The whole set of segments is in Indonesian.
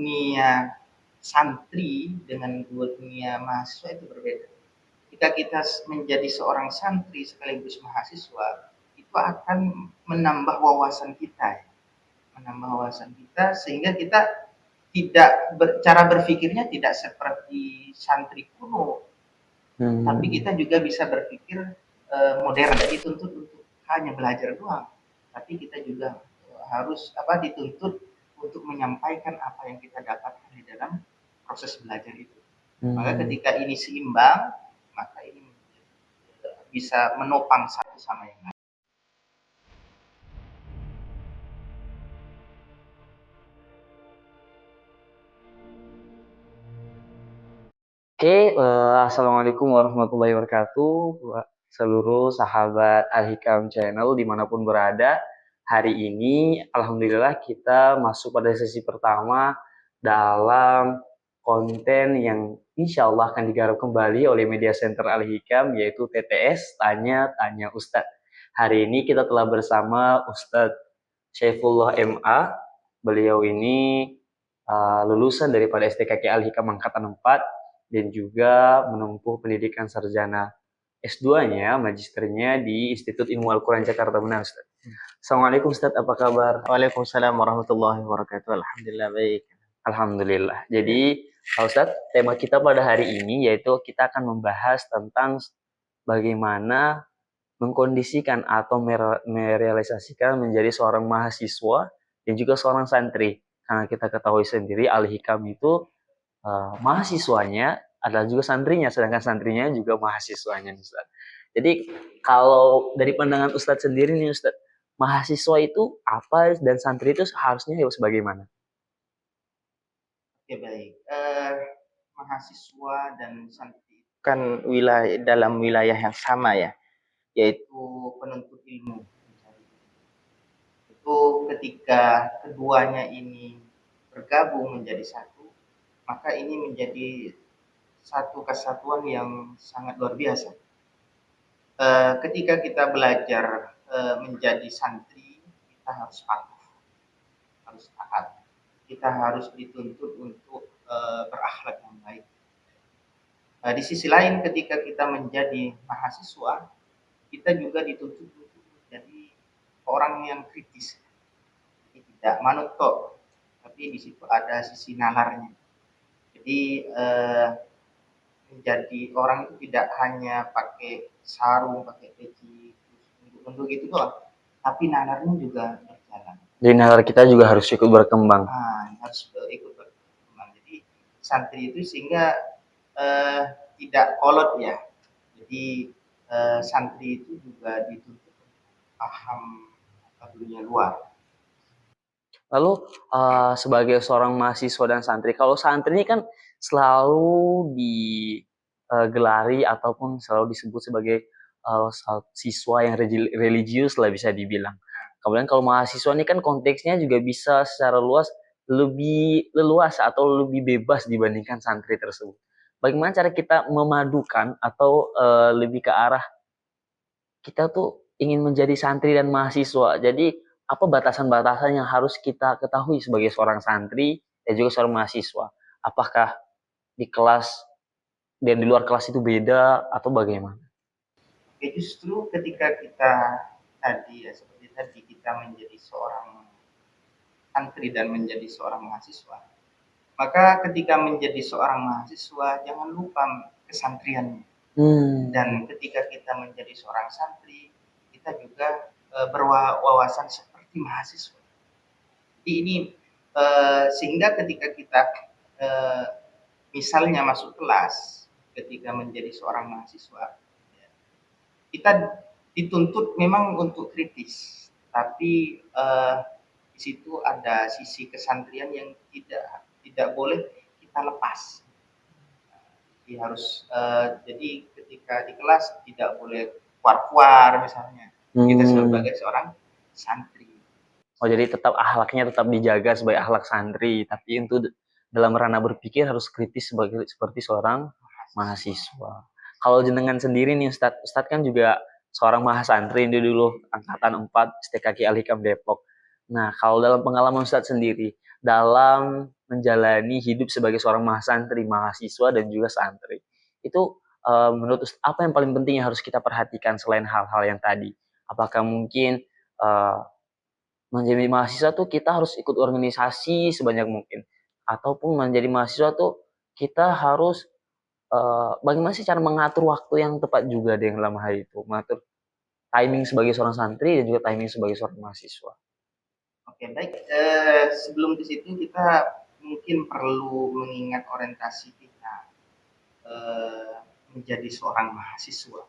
dunia santri dengan dunia mahasiswa itu berbeda. Jika kita menjadi seorang santri sekaligus mahasiswa, itu akan menambah wawasan kita, sehingga kita tidak cara berpikirnya tidak seperti santri kuno, tapi kita juga bisa berpikir modern, dituntut untuk hanya belajar doang, tapi kita juga harus dituntut untuk menyampaikan apa yang kita dapatkan di dalam proses belajar itu. Maka ketika ini seimbang, maka ini bisa menopang satu sama yang lain. Oke, Assalamualaikum warahmatullahi wabarakatuh, seluruh sahabat Al-Hikam Channel dimanapun berada. Hari ini, Alhamdulillah kita masuk pada sesi pertama dalam konten yang insya Allah akan digarap kembali oleh Media Center Al-Hikam, yaitu TTS, Tanya-Tanya Ustadz. Hari ini kita telah bersama Ustadz Syaifullah MA. Beliau ini lulusan daripada STKK Al-Hikam Angkatan 4, dan juga menempuh pendidikan sarjana S2-nya, magisternya di Institut Ilmu Al-Quran Jakarta. Benar, Ustaz? Assalamualaikum, Ustaz. Apa kabar? Waalaikumsalam warahmatullahi wabarakatuh. Alhamdulillah, baik. Alhamdulillah. Jadi, Ustaz, tema kita pada hari ini yaitu kita akan membahas tentang bagaimana mengkondisikan atau merealisasikan menjadi seorang mahasiswa dan juga seorang santri. Karena kita ketahui sendiri Al-Hikam itu mahasiswanya adalah juga santrinya, sedangkan santrinya juga mahasiswanya, Ustaz. Jadi kalau dari pandangan Ustadz sendiri nih, Ustadz, mahasiswa itu apa dan santri itu harusnya harus bagaimana? Oke, baik. Mahasiswa dan santri kan dalam wilayah yang sama ya, yaitu penuntut ilmu. Itu ketika keduanya ini bergabung menjadi satu, maka ini menjadi satu kesatuan yang sangat luar biasa. Ketika kita belajar menjadi santri, kita harus patuh, harus taat. Kita harus dituntut untuk berakhlak yang baik. Di sisi lain, ketika kita menjadi mahasiswa, kita juga dituntut untuk menjadi orang yang kritis. Jadi tidak manut tok, tapi di situ ada sisi nalarnya. Jadi menjadi orang itu tidak hanya pakai sarung, pakai peci, untuk gitu doang, tapi nalarnya juga berjalan. Jadi nalar kita juga harus ikut berkembang. Harus ikut berkembang. Jadi santri itu sehingga tidak kolot ya. Jadi santri itu juga dituntut paham dunia luar. Lalu sebagai seorang mahasiswa dan santri, kalau santri ini kan selalu digelari ataupun selalu disebut sebagai siswa yang religius lah bisa dibilang. Kemudian kalau mahasiswa ini kan konteksnya juga bisa secara luas lebih leluasa atau lebih bebas dibandingkan santri tersebut. Bagaimana cara kita memadukan atau lebih ke arah kita tuh ingin menjadi santri dan mahasiswa. Jadi apa batasan-batasan yang harus kita ketahui sebagai seorang santri dan juga seorang mahasiswa? Apakah di kelas dan di luar kelas itu beda atau bagaimana? Justru ketika kita tadi ya, seperti tadi kita menjadi seorang santri dan menjadi seorang mahasiswa, maka ketika menjadi seorang mahasiswa jangan lupa kesantriannya. Dan ketika kita menjadi seorang santri, kita juga berwawasan seperti mahasiswa. Jadi ini sehingga ketika kita misalnya masuk kelas, ketika menjadi seorang mahasiswa, kita dituntut memang untuk kritis, tapi di situ ada sisi kesantrian yang tidak boleh kita lepas. Jadi harus jadi ketika di kelas tidak boleh kuar-kuar misalnya. Kita sebagai seorang santri. Oh, jadi tetap akhlaknya tetap dijaga sebagai akhlak santri, tapi untuk dalam ranah berpikir harus kritis seperti seorang mahasiswa. Kalau jenengan sendiri nih Ustadz kan juga seorang mahasantri dulu angkatan 4 STKK Al-Hikam Depok. Nah, kalau dalam pengalaman Ustadz sendiri, dalam menjalani hidup sebagai seorang mahasantri, mahasiswa dan juga santri. Itu menurut apa yang paling penting yang harus kita perhatikan selain hal-hal yang tadi? Apakah mungkin menjadi mahasiswa tuh kita harus ikut organisasi sebanyak mungkin, ataupun menjadi mahasiswa tuh kita harus bagaimana sih cara mengatur waktu yang tepat juga deh dalam hal itu, mengatur timing sebagai seorang santri dan juga timing sebagai seorang mahasiswa. Oke, baik. Sebelum ke situ kita mungkin perlu mengingat orientasi kita eh, menjadi seorang mahasiswa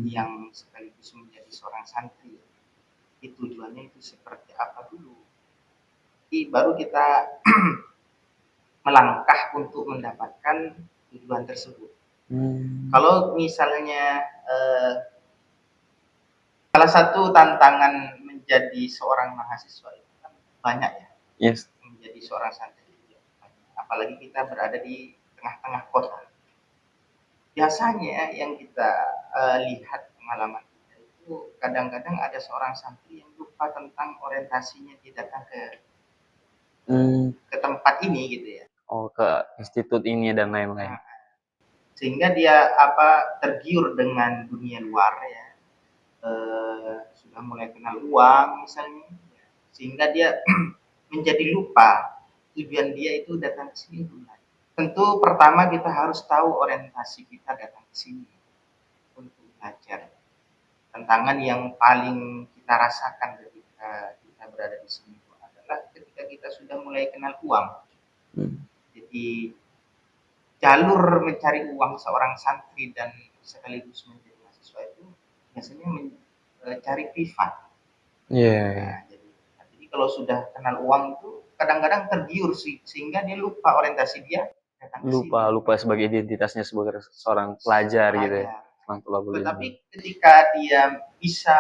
yang sekaligus menjadi seorang santri. Itu tujuannya itu seperti apa dulu. Jadi baru kita melangkah untuk mendapatkan tujuan tersebut. Kalau misalnya salah satu tantangan menjadi seorang mahasiswa itu kan banyak ya. Yes. Menjadi seorang santri. Apalagi kita berada di tengah-tengah kota. Biasanya yang kita lihat pengalaman kita itu kadang-kadang ada seorang santri yang lupa tentang orientasinya dia datang ke tempat ini gitu ya. Oh, ke institut ini dan lain-lain. Nah, sehingga dia tergiur dengan dunia luar ya, sudah mulai kenal uang misalnya, sehingga dia menjadi lupa tujuan dia itu datang ke sini. Tentu pertama kita harus tahu orientasi kita datang ke sini untuk belajar. Tantangan yang paling kita rasakan ketika kita berada di sini adalah ketika kita sudah mulai kenal uang. Jadi jalur mencari uang seorang santri dan sekaligus menjadi mahasiswa itu biasanya mencari privat. Nah, jadi kalau sudah kenal uang itu kadang-kadang tergiur sehingga dia lupa orientasi dia. Lupa sebagai identitasnya sebagai seorang pelajar gitu ya. Tetapi ketika dia bisa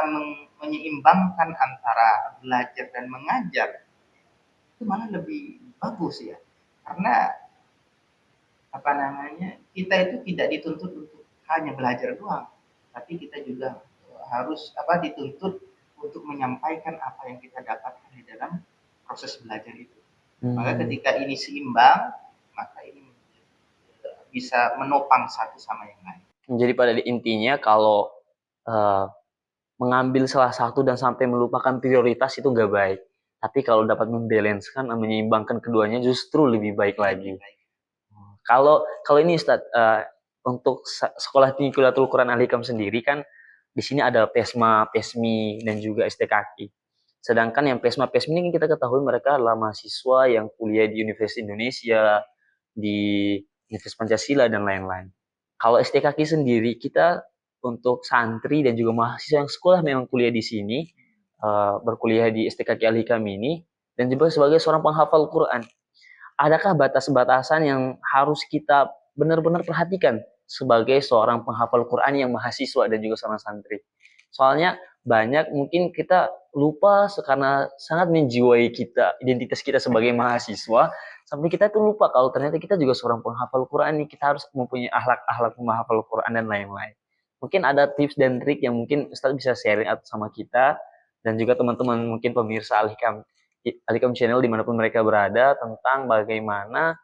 menyeimbangkan antara belajar dan mengajar, itu malah lebih bagus ya. Karena kita itu tidak dituntut untuk hanya belajar doang, tapi kita juga harus dituntut untuk menyampaikan apa yang kita dapatkan di dalam proses belajar itu. Maka ketika ini seimbang, maka ini bisa menopang satu sama yang lain. Jadi pada intinya kalau mengambil salah satu dan sampai melupakan prioritas itu nggak baik. Tapi kalau dapat membalancekan, menyeimbangkan keduanya justru lebih baik lagi. Kalau ini Ustaz, untuk Sekolah Tinggi Qiratul Quran Al-Hikam sendiri kan di sini ada PESMA, PESMI dan juga STKQ. Sedangkan yang PESMA, PESMI ini kita ketahui mereka adalah mahasiswa yang kuliah di Universitas Indonesia, di Universitas Pancasila dan lain-lain. Kalau STKQ sendiri kita untuk santri dan juga mahasiswa yang sekolah memang kuliah di sini, berkuliah di STKQ Al-Hikam ini dan juga sebagai seorang penghafal Quran. Adakah batas-batasan yang harus kita benar-benar perhatikan sebagai seorang penghafal Quran yang mahasiswa dan juga seorang santri? Soalnya banyak mungkin kita lupa karena sangat menjiwai kita, identitas kita sebagai mahasiswa, sampai kita tuh lupa kalau ternyata kita juga seorang penghafal Quran nih, kita harus mempunyai akhlak-akhlak menghafal Quran dan lain-lain. Mungkin ada tips dan trik yang mungkin Ustaz bisa sharing sama kita dan juga teman-teman mungkin pemirsa Al-Hikam Channel dimanapun mereka berada tentang bagaimana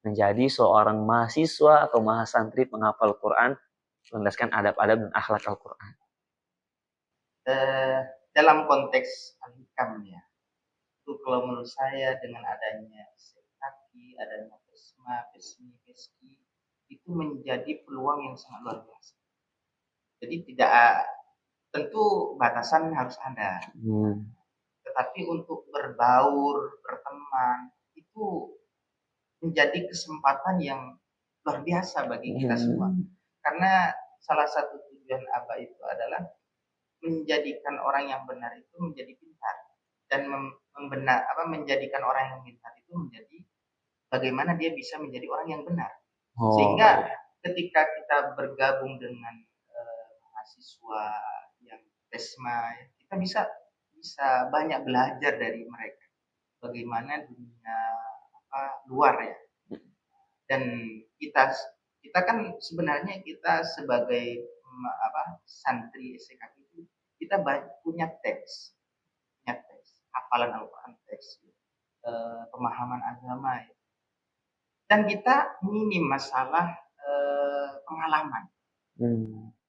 menjadi seorang mahasiswa atau mahasantri penghafal Quran berdasarkan adab-adab dan akhlak Al-Quran. Dalam konteks Al-Hikam ya, itu kalau menurut saya dengan adanya STKQ, adanya PESMA, PESMI, PESKI, itu menjadi peluang yang sangat luar biasa. Jadi tentu batasan harus ada. Tetapi untuk berbaur, berteman, itu menjadi kesempatan yang luar biasa bagi kita semua. Karena salah satu tujuan ABA itu adalah menjadikan orang yang benar itu menjadi pintar dan menjadikan orang yang pintar itu menjadi bagaimana dia bisa menjadi orang yang benar. Sehingga ketika kita bergabung dengan mahasiswa yang PESMA, kita bisa banyak belajar dari mereka bagaimana dunia luar ya. Dan kita kan sebenarnya kita sebagai santri STKQ itu kita punya teks hafalan Al-Quran teks. pemahaman agama ya. Dan kita minim masalah pengalaman.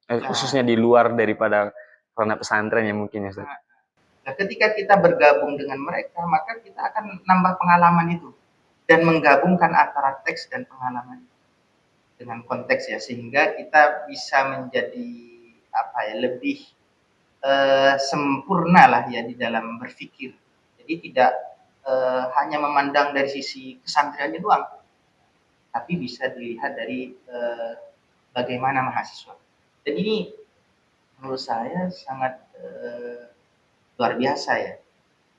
Khususnya Nah, di luar daripada ranah pesantren ya mungkin ya Ustaz. Nah, ketika kita bergabung dengan mereka, maka kita akan nambah pengalaman itu dan menggabungkan antara teks dan pengalaman dengan konteks ya, sehingga kita bisa menjadi lebih sempurna lah ya di dalam berpikir. Jadi tidak hanya memandang dari sisi kesantriannya doang, tapi bisa dilihat dari bagaimana mahasiswa. Dan ini menurut saya sangat luar biasa ya,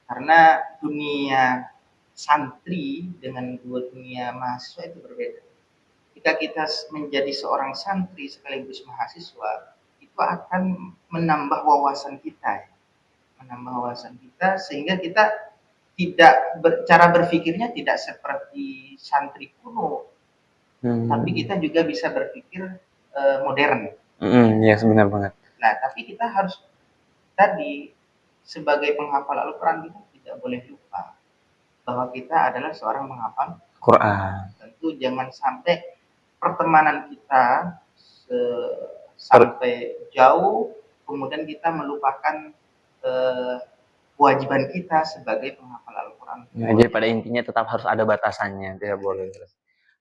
karena dunia santri dengan dunia mahasiswa itu berbeda. Jika kita menjadi seorang santri sekaligus mahasiswa, itu akan menambah wawasan kita, sehingga kita tidak cara berpikirnya tidak seperti santri kuno, tapi kita juga bisa berpikir modern. Ya sebenarnya banget. Nah, tapi kita harus tadi sebagai penghafal Al-Quran kita tidak boleh lupa bahwa kita adalah seorang menghafal Quran. Tentu jangan sampai pertemanan kita sampai jauh, kemudian kita melupakan kewajiban kita sebagai penghafal Al-Quran. Nah, jadi pada intinya tetap harus ada batasannya, tidak boleh.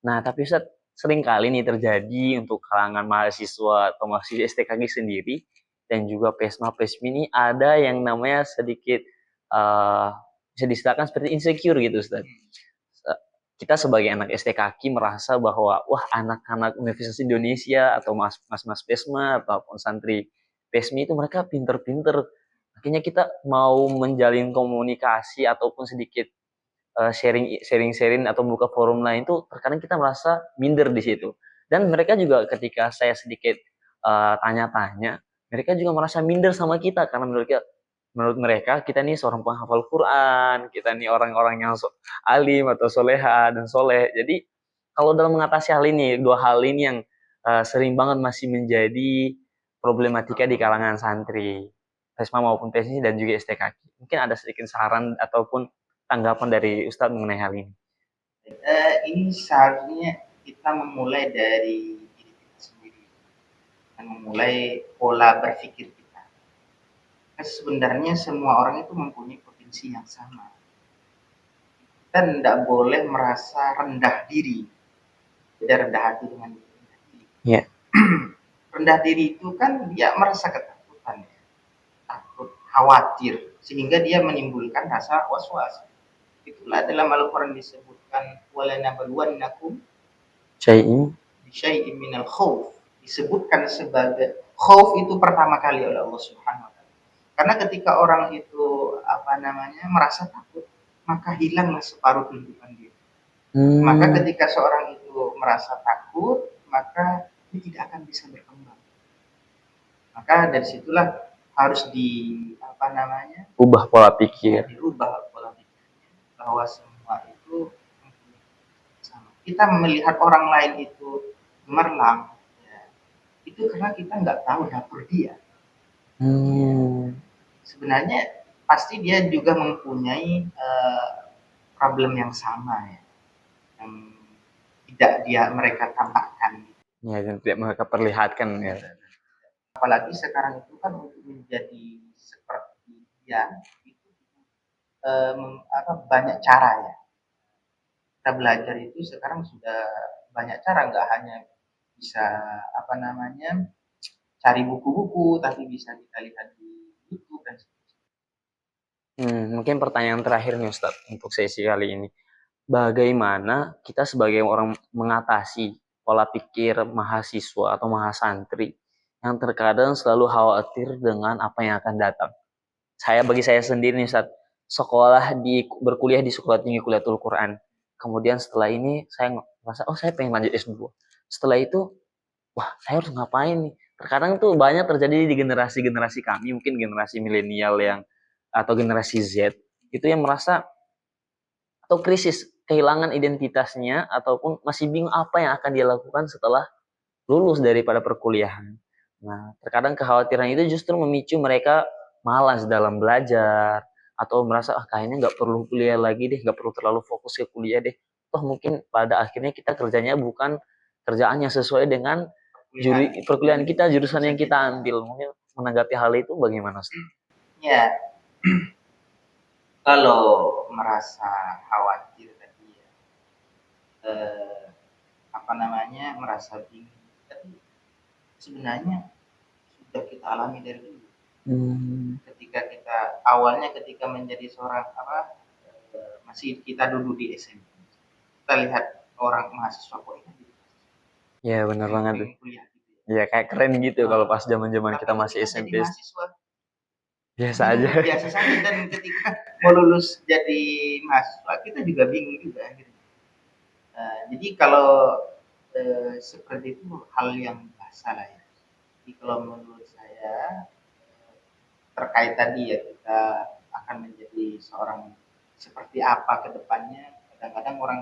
Nah, tapi Ustaz, sering kali nih terjadi untuk kalangan mahasiswa atau mahasiswa STKG sendiri dan juga PESMA-PESMI ini ada yang namanya sedikit bisa distilahkan seperti insecure gitu Ustaz. Kita sebagai anak STKG merasa bahwa wah anak-anak Universitas Indonesia atau mas-mas PESMA ataupun santri PESMI itu mereka pinter-pinter. Akhirnya kita mau menjalin komunikasi ataupun sedikit sharing atau buka forum lain itu terkadang kita merasa minder di situ. Dan mereka juga ketika saya sedikit tanya-tanya, mereka juga merasa minder sama kita karena menurut mereka kita nih seorang penghafal Quran, kita nih orang-orang yang alim atau soleha dan soleh. Jadi kalau dalam mengatasi hal ini, dua hal ini yang sering banget masih menjadi problematika di kalangan santri, PESMA maupun PESMI dan juga STKG. Mungkin ada sedikit saran ataupun tanggapan dari Ustadz mengenai hal ini? Ini seharusnya kita memulai dari diri kita sendiri dan memulai pola berpikir kita. Sebenarnya semua orang itu mempunyai potensi yang sama. Kita tidak boleh merasa rendah diri, tidak rendah hati dengan rendah diri. Yeah. Rendah diri itu kan dia merasa ketakutan, takut, khawatir, sehingga dia menimbulkan rasa was-was. Itulah dalam Al-Quran disebutkan walanabluwannakum syai'in minal khauf, disebutkan sebagai khauf itu pertama kali oleh Allah Subhanahu wa taala. Karena ketika orang itu merasa takut, maka hilanglah separuh kehidupan dia. Maka ketika seorang itu merasa takut, maka dia tidak akan bisa berkembang. Maka dari situlah harus ubah pola pikir. Dirubah pola pikirnya bahwa semua itu sama. Kita melihat orang lain itu gemerlap, ya, itu karena kita nggak tahu dapur dia. Sebenarnya pasti dia juga mempunyai problem yang sama ya, yang tidak mereka tampakkan. Ya, yang tidak mereka perlihatkan ya. Apalagi sekarang itu kan untuk menjadi seperti dia itu banyak cara ya. Kita belajar itu sekarang sudah banyak cara, nggak hanya bisa cari buku-buku, tapi bisa kita lihat di YouTube dan mungkin pertanyaan terakhir nih Ustadz untuk sesi kali ini. Bagaimana kita sebagai orang mengatasi pola pikir mahasiswa atau mahasantri yang terkadang selalu khawatir dengan apa yang akan datang? Bagi saya sendiri nih Ustadz, berkuliah di Sekolah Tinggi Kuliatul Quran. Kemudian setelah ini saya merasa, saya pengen lanjut S2. Setelah itu, wah saya harus ngapain nih? Terkadang tuh banyak terjadi di generasi-generasi kami, mungkin generasi milenial atau generasi Z, itu yang merasa atau krisis, kehilangan identitasnya, ataupun masih bingung apa yang akan dia lakukan setelah lulus daripada perkuliahan. Nah, terkadang kekhawatiran itu justru memicu mereka malas dalam belajar, atau merasa kayaknya nggak perlu kuliah lagi deh, nggak perlu terlalu fokus ke kuliah deh. Toh mungkin pada akhirnya kita kerjanya bukan kerjaan yang sesuai dengan perkuliahan kita, jurusan yang kita ambil. Mungkin menanggapi hal itu bagaimana, Ustaz? Ya, kalau merasa khawatir tadi ya, merasa bingung, tapi sebenarnya sudah kita alami dari dulu. Ketika menjadi seorang masih kita duduk di SMP, kita lihat orang mahasiswa kok ini ya benar banget tuh. Kuliah gitu ya. Ya kayak keren gitu kalau pas zaman-zaman kita masih SMP. Biasa aja. Biasa saja, dan ketika mau lulus jadi mahasiswa kita juga bingung juga gitu. Jadi kalau seperti itu hal yang biasa lah ya. Jadi kalau menurut saya terkait tadi ya, kita akan menjadi seorang seperti apa ke depannya. Kadang-kadang orang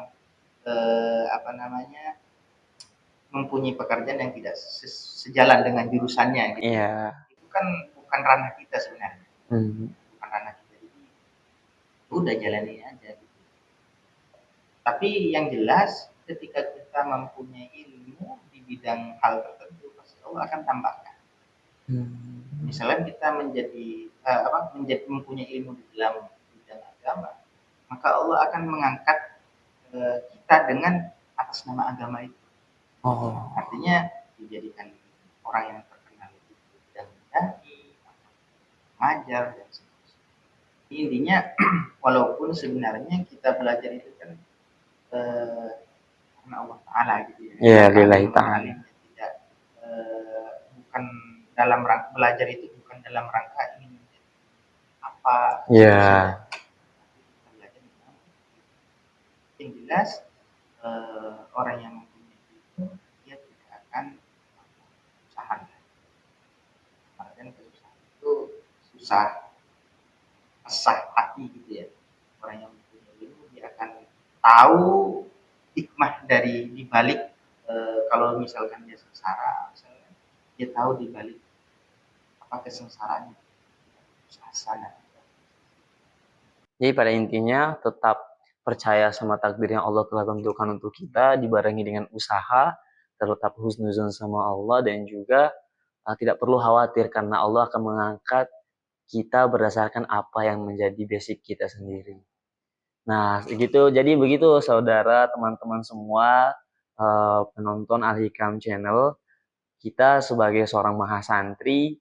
mempunyai pekerjaan yang tidak sejalan dengan jurusannya gitu. Iya. Itu kan bukan ranah kita sebenarnya. Bukan ranah kita, jadi udah jalani aja gitu. Tapi yang jelas ketika kita mempunyai ilmu di bidang hal tertentu, pasti Allah akan tambahkan. Misalnya kita mempunyai ilmu di dalam bidang agama, maka Allah akan mengangkat kita dengan atas nama agama itu. Artinya dijadikan orang yang terkenal di bidang dai, mengajar dan sebagainya. Intinya walaupun sebenarnya kita belajar itu kan karena Allah Ta'ala gitu ya. Iya, lillahi ta'ala. Tidak bukan dalam rangka belajar itu, bukan dalam rangka ingin apa. Iya. Yang jelas orang yang mempunyai itu dia tidak akan usaha. Makanya kesusahan itu susah hati gitu ya. Orang yang mempunyai ilmu dia akan tahu hikmah dari dibalik kalau misalkan dia sengsara, misalnya dia tahu dibalik apa kesengsaraannya, susah. Jadi pada intinya tetap percaya sama takdir yang Allah telah tentukan untuk kita, dibarengi dengan usaha, tetap husnuzon sama Allah, dan juga tidak perlu khawatir karena Allah akan mengangkat kita berdasarkan apa yang menjadi basic kita sendiri. Nah, gitu. Jadi begitu saudara, teman-teman semua, penonton Al-Hikam Channel, kita sebagai seorang mahasantri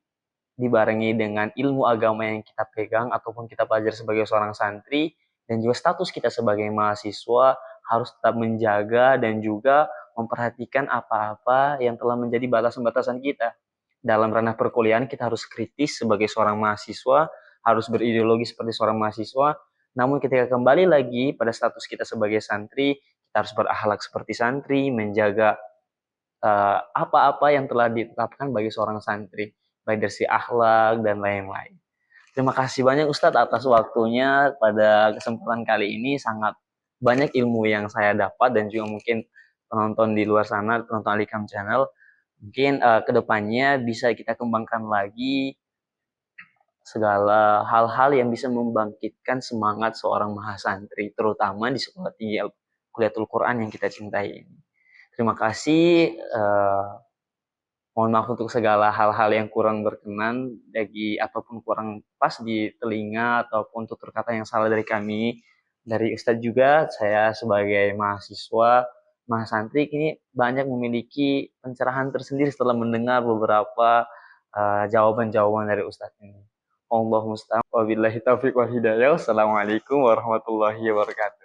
dibarengi dengan ilmu agama yang kita pegang ataupun kita belajar sebagai seorang santri, dan juga status kita sebagai mahasiswa harus tetap menjaga dan juga memperhatikan apa-apa yang telah menjadi batasan-batasan kita. Dalam ranah perkuliahan kita harus kritis sebagai seorang mahasiswa, harus berideologi seperti seorang mahasiswa. Namun ketika kembali lagi pada status kita sebagai santri, kita harus berakhlak seperti santri, menjaga apa-apa yang telah ditetapkan bagi seorang santri, baik dari si akhlak dan lain-lain. Terima kasih banyak Ustadz atas waktunya pada kesempatan kali ini. Sangat banyak ilmu yang saya dapat dan juga mungkin penonton di luar sana, penonton Al-Hikam Channel, mungkin kedepannya bisa kita kembangkan lagi segala hal-hal yang bisa membangkitkan semangat seorang mahasantri, terutama di sekolah tinggi Kuliatul Quran yang kita cintai ini. Terima kasih. Mohon maaf untuk segala hal-hal yang kurang berkenan ataupun kurang pas di telinga ataupun tutur kata yang salah dari kami. Dari Ustadz juga, saya sebagai mahasiswa, mahasantri ini banyak memiliki pencerahan tersendiri setelah mendengar beberapa jawaban-jawaban dari Ustadz ini. Allahumma musta'an. Wabillahi taufiq wal hidayah. Wassalamualaikum warahmatullahi wabarakatuh.